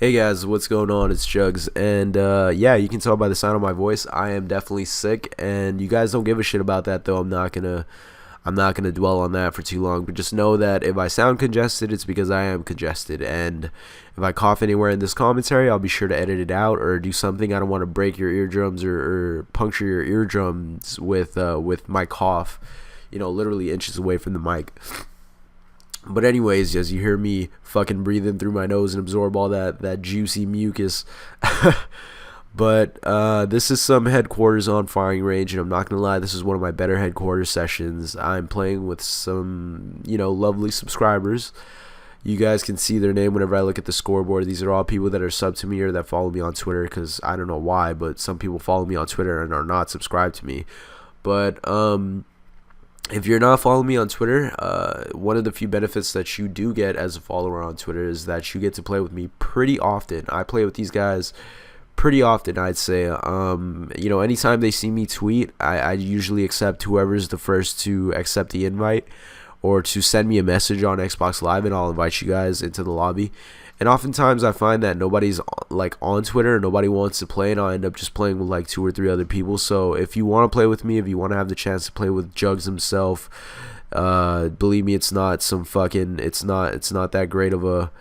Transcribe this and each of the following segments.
Hey guys, what's going on? It's Jugs, and yeah, you can tell by the sound of my voice, I am definitely sick, and you guys don't give a shit about that though. I'm not gonna dwell on that for too long, but just know that if I sound congested, it's because I am congested, and if I cough anywhere in this commentary, I'll be sure to edit it out or do something. I don't want to break your eardrums or puncture your eardrums with my cough, literally inches away from the mic. But anyways, as you hear me fucking breathing through my nose and absorb all that juicy mucus. But this is some headquarters on firing range, and I'm not gonna lie, this is one of my better headquarters sessions. I'm playing with some, lovely subscribers. You guys can see their name whenever I look at the scoreboard. These are all people that are sub to me or that follow me on Twitter, because I don't know why, but some people follow me on Twitter and are not subscribed to me. But if you're not following me on Twitter, one of the few benefits that you do get as a follower on Twitter is that you get to play with me pretty often. I play with these guys pretty often, I'd say. Anytime they see me tweet, I usually accept whoever's the first to accept the invite or to send me a message on Xbox Live, and I'll invite you guys into the lobby. And oftentimes I find that nobody's like on Twitter, nobody wants to play, and I'll end up just playing with like 2 or 3 other people. So if you want to play with me, if you want to have the chance to play with Jugs himself, believe me, it's not that great of a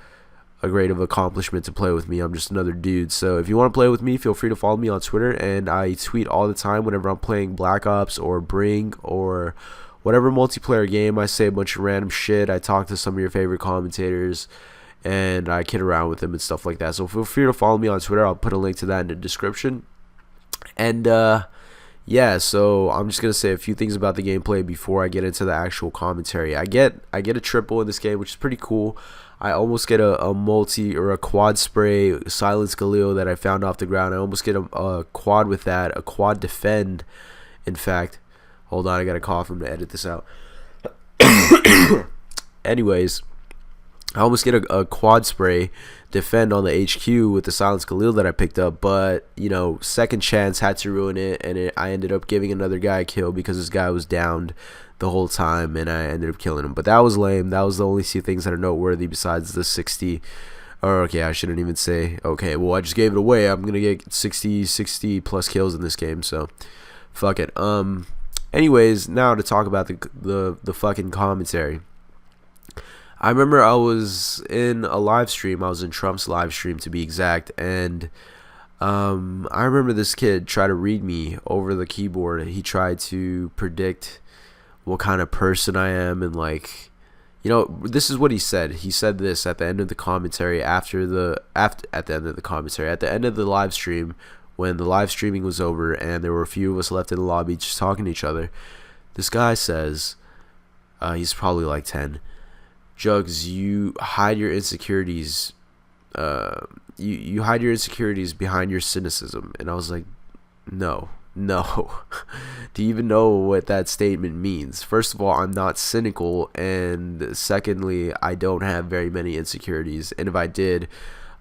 great of accomplishment to play with me. I'm just another dude. So if you want to play with me, feel free to follow me on Twitter, and I tweet all the time whenever I'm playing Black Ops or Bring or whatever multiplayer game. I say a bunch of random shit. I talk to some of your favorite commentators, and I kid around with them and stuff like that. So feel free to follow me on Twitter. I'll put a link to that in the description. And yeah, so I'm just gonna say a few things about the gameplay before I get into the actual commentary. I get a triple in this game, which is pretty cool. I almost get a multi or a quad spray silence Galil that I found off the ground. I almost get a quad with that, a quad defend. In fact, hold on, I gotta cough. I'm gonna edit this out. Anyways, I almost get a quad spray defend on the HQ with the silence Khalil that I picked up, but second chance had to ruin it, and I ended up giving another guy a kill because this guy was downed the whole time, and I ended up killing him. But that was lame. That was the only two things that are noteworthy besides the 60. Or okay, I shouldn't even say. Okay, well, I just gave it away. I'm gonna get 60 plus kills in this game, so fuck it. Anyways, now to talk about the fucking commentary. I remember I was in a live stream. I was in Trump's live stream, to be exact, and I remember this kid tried to read me over the keyboard. He tried to predict what kind of person I am, and this is what he said. He said this at the end of the commentary at the end of the live stream, when the live streaming was over and there were a few of us left in the lobby just talking to each other. This guy says, he's probably like 10. Jugs, you hide your insecurities. You hide your insecurities behind your cynicism. And I was like, no. Do you even know what that statement means? First of all, I'm not cynical, and secondly, I don't have very many insecurities. And if I did,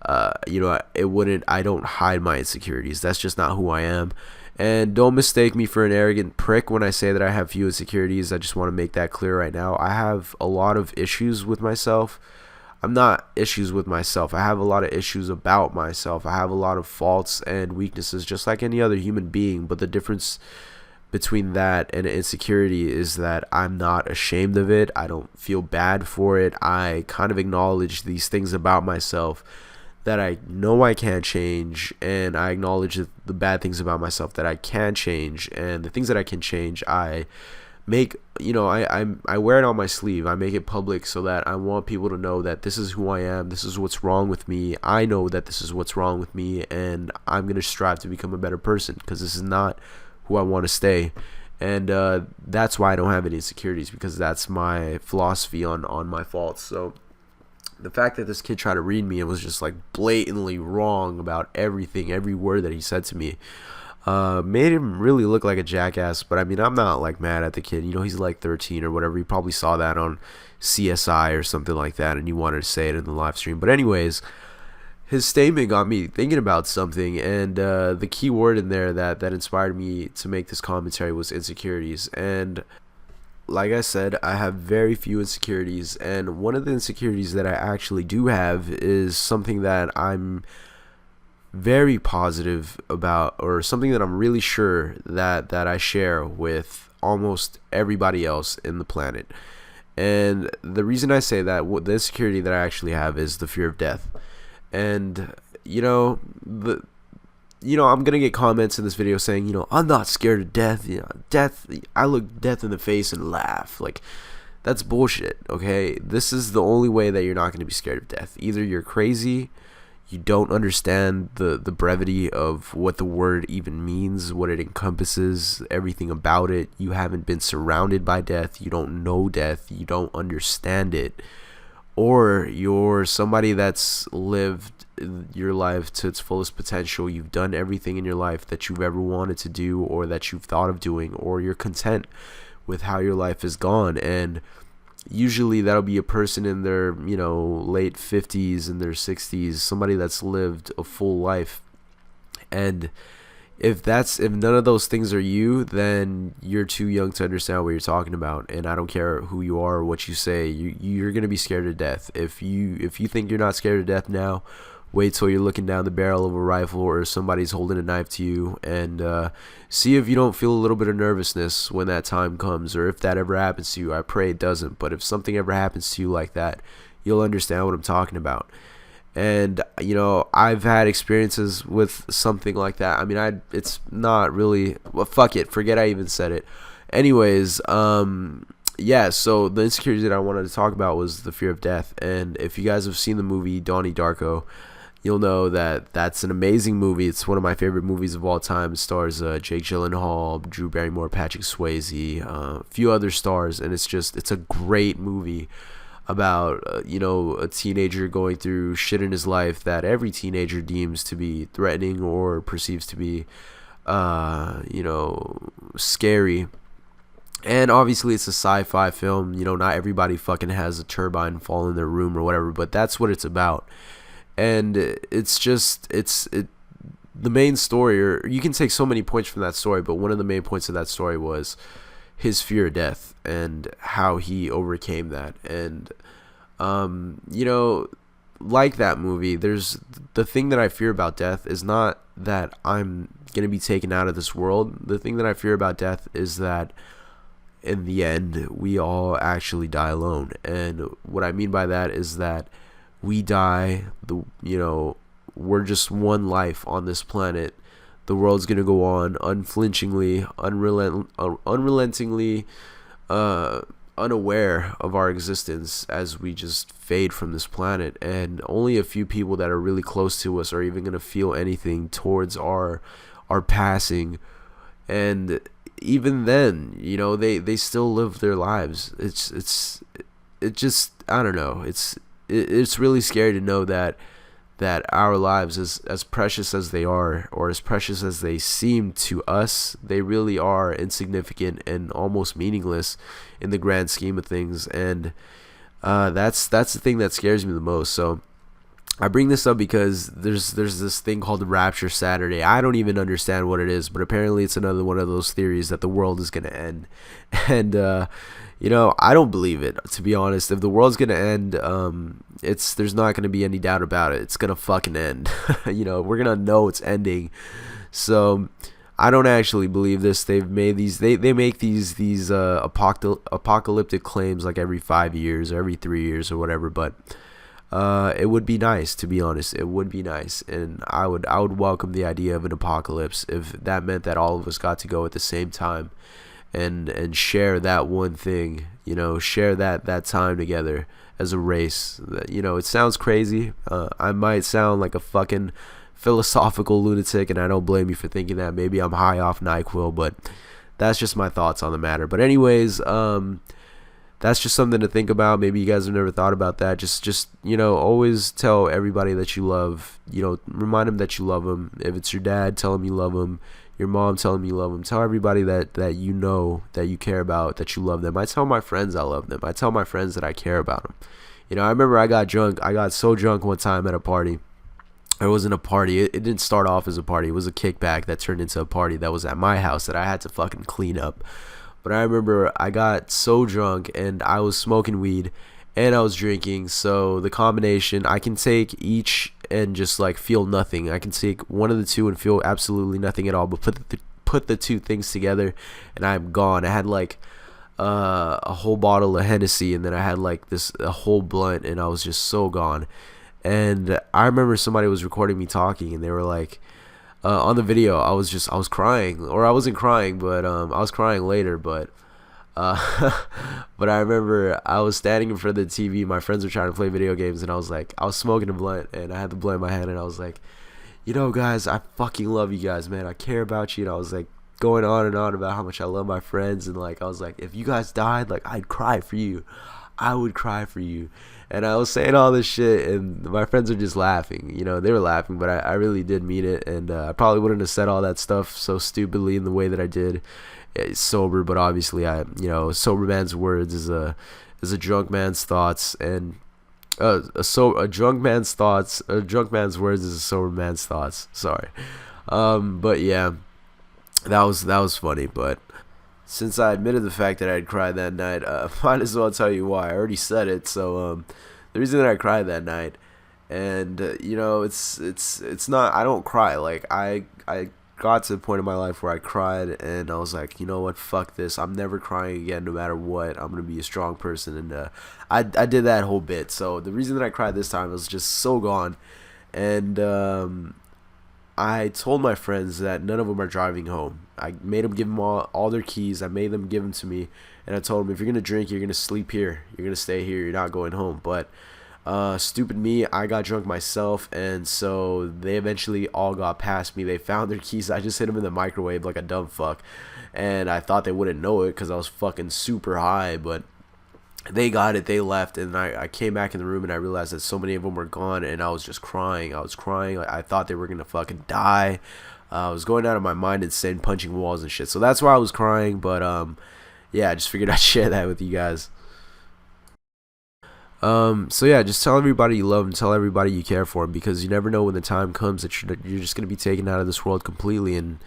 I don't hide my insecurities. That's just not who I am. And don't mistake me for an arrogant prick when I say that I have few insecurities. I just want to make that clear right now. I have a lot of issues with myself. I'm not issues with myself. I have a lot of issues about myself. I have a lot of faults and weaknesses, just like any other human being. But the difference between that and insecurity is that I'm not ashamed of it. I don't feel bad for it. I kind of acknowledge these things about myself that I know I can't change, and I acknowledge the bad things about myself that I can change, and the things that I can change, I make, I wear it on my sleeve. I make it public so that I want people to know that this is who I am. This is what's wrong with me. I know that this is what's wrong with me, and I'm going to strive to become a better person, because this is not who I want to stay. And that's why I don't have any insecurities, because that's my philosophy on my faults. So the fact that this kid tried to read me and was just like blatantly wrong about everything, every word that he said to me, made him really look like a jackass. But I mean, I'm not like mad at the kid. He's like 13 or whatever. He probably saw that on CSI or something like that, and he wanted to say it in the live stream. But anyways, his statement got me thinking about something, and the key word in there that inspired me to make this commentary was insecurities. And like I said, I have very few insecurities, and one of the insecurities that I actually do have is something that I'm very positive about, or something that I'm really sure that I share with almost everybody else in the planet. And the reason I say that, the insecurity that I actually have, is the fear of death. And I'm gonna get comments in this video saying, I'm not scared of death. Death. I look death in the face and laugh. Like, that's bullshit. Okay, this is the only way that you're not gonna be scared of death. Either you're crazy, you don't understand the brevity of what the word even means, what it encompasses, everything about it. You haven't been surrounded by death. You don't know death. You don't understand it. Or you're somebody that's lived your life to its fullest potential. You've done everything in your life that you've ever wanted to do, or that you've thought of doing, or you're content with how your life has gone. And usually that'll be a person in their late 50s and their 60s, somebody that's lived a full life. And if none of those things are you, then you're too young to understand what you're talking about. And I don't care who you are or what you say, you're gonna be scared to death. If you think you're not scared to death now, wait till you're looking down the barrel of a rifle, or somebody's holding a knife to you, and see if you don't feel a little bit of nervousness when that time comes, or if that ever happens to you. I pray it doesn't, but if something ever happens to you like that, you'll understand what I'm talking about. And I've had experiences with something like that. I mean, it's not really, well, fuck it, forget I even said it. Anyways, yeah, so the insecurity that I wanted to talk about was the fear of death. And if you guys have seen the movie Donnie Darko, you'll know that that's an amazing movie. It's one of my favorite movies of all time. It stars Jake Gyllenhaal, Drew Barrymore, Patrick Swayze, a few other stars, and it's a great movie about a teenager going through shit in his life that every teenager deems to be threatening or perceives to be scary. And obviously it's a sci-fi film. Not everybody fucking has a turbine fall in their room or whatever, but that's what it's about. And the main story, or you can take so many points from that story, but one of the main points of that story was his fear of death and how he overcame that. And like that movie, there's the thing that I fear about death is not that I'm gonna be taken out of this world. The thing that I fear about death is that in the end we all actually die alone. And what I mean by that is that we die, we're just one life on this planet. The world's gonna go on unflinchingly, unrelentingly, unaware of our existence as we just fade from this planet. And only a few people that are really close to us are even gonna feel anything towards our passing. And even then, they still live their lives. It just, I don't know. It's really scary to know that our lives, as precious as they are, or as precious as they seem to us, they really are insignificant and almost meaningless in the grand scheme of things. And that's the thing that scares me the most. So I bring this up because there's this thing called the Rapture Saturday. I don't even understand what it is, but apparently it's another one of those theories that the world is gonna end. And I don't believe it, to be honest. If the world's gonna end, there's not gonna be any doubt about it. It's gonna fucking end. We're gonna know it's ending. So I don't actually believe this. They've made these. They make these apocalyptic claims like every 5 years, or every 3 years, or whatever. But it would be nice, to be honest. It would be nice, and I would welcome the idea of an apocalypse if that meant that all of us got to go at the same time and share that one thing, share that time together as a race. It sounds crazy. I might sound like a fucking philosophical lunatic, and I don't blame you for thinking that. Maybe I'm high off NyQuil, but that's just my thoughts on the matter. But anyways, that's just something to think about. Maybe you guys have never thought about that. Just always tell everybody that you love, remind them that you love them. If it's your dad, tell them you love them. Your mom, tell them you love them. Tell everybody that that you care about, that you love them. I tell my friends I love them. I tell my friends that I care about them. I remember I got drunk. I got so drunk one time at a party. It wasn't a party. It didn't start off as a party. It was a kickback that turned into a party that was at my house that I had to fucking clean up. But I remember I got so drunk and I was smoking weed and I was drinking. So the combination, I can take each and just like feel nothing. I can take one of the two and feel absolutely nothing at all. But put the two things together and I'm gone. I had like a whole bottle of Hennessy, and then I had like a whole blunt, and I was just so gone. And I remember somebody was recording me talking, and they were like, on the video, I was crying, or I wasn't crying, but I was crying later, but. But I remember I was standing in front of the TV. My friends were trying to play video games, and I was smoking a blunt, and I had the blunt in my hand, and I was like, you know, guys, I fucking love you guys, man. I care about you. And I was like going on and on about how much I love my friends, and like I was like, if you guys died, like I'd cry for you. I would cry for you. And I was saying all this shit, and my friends are just laughing. You know, they were laughing, but I really did mean it, and I probably wouldn't have said all that stuff so stupidly in the way that I did. It's sober, but obviously a sober man's words is a drunk man's thoughts, and a drunk man's words is a sober man's thoughts. Sorry. But yeah, that was funny. But since I admitted the fact that I had cried that night, might as well tell you why. I already said it. So the reason that I cried that night, and it's not, I don't cry. Like I got to the point in my life where I cried, and I was like, you know what, fuck this, I'm never crying again, no matter what. I'm gonna be a strong person, and I did that whole bit. So the reason that I cried this time was just so gone, and I told my friends that none of them are driving home. I made them give them all their keys. I made them give them to me, and I told them, if you're gonna drink, you're gonna sleep here, you're gonna stay here, you're not going home. But stupid me, I got drunk myself, and so they eventually all got past me. They found their keys. I just hid them in the microwave like a dumb fuck, and I thought they wouldn't know it because I was fucking super high, but they got it. They left, and I came back in the room, and I realized that so many of them were gone, and I was just crying. I was crying. Like, I thought they were gonna fucking die. I was going out of my mind, insane, punching walls and shit. So that's why I was crying. But yeah, I just figured I'd share that with you guys. So yeah, just tell everybody you love them, tell everybody you care for them, because you never know when the time comes that you're just gonna be taken out of this world completely, and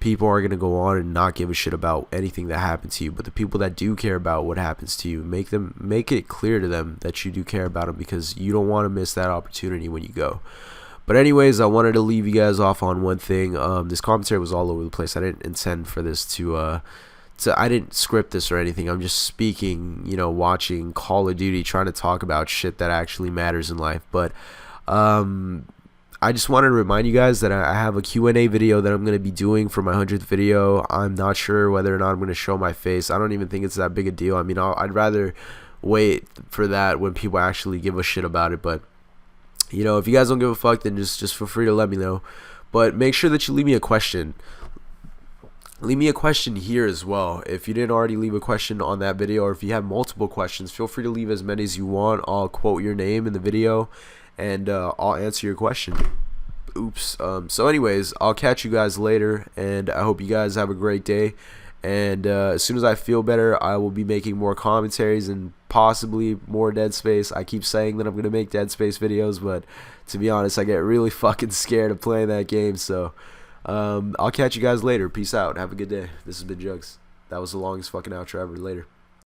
people are gonna go on and not give a shit about anything that happened to you. But the people that do care about what happens to you, make it clear to them that you do care about them, because you don't want to miss that opportunity when you go. But anyways, I wanted to leave you guys off on one thing. This commentary was all over the place. I didn't intend for this to I didn't script this or anything. I'm just speaking, watching Call of Duty, trying to talk about shit that actually matters in life. But I just wanted to remind you guys that I have a Q&A video that I'm going to be doing for my 100th video. I'm not sure whether or not I'm going to show my face. I don't even think it's that big a deal. I mean, I'd rather wait for that when people actually give a shit about it. But if you guys don't give a fuck, then just feel free to let me know. But make sure that you leave me a question. Leave me a question here as well. If you didn't already leave a question on that video, or if you have multiple questions, feel free to leave as many as you want. I'll quote your name in the video, and I'll answer your question. Oops. So anyways, I'll catch you guys later, and I hope you guys have a great day. And as soon as I feel better, I will be making more commentaries and possibly more Dead Space. I keep saying that I'm going to make Dead Space videos, but to be honest, I get really fucking scared of playing that game. So I'll catch you guys later. Peace out. Have a good day. This has been Jugs. That was the longest fucking outro ever. Later.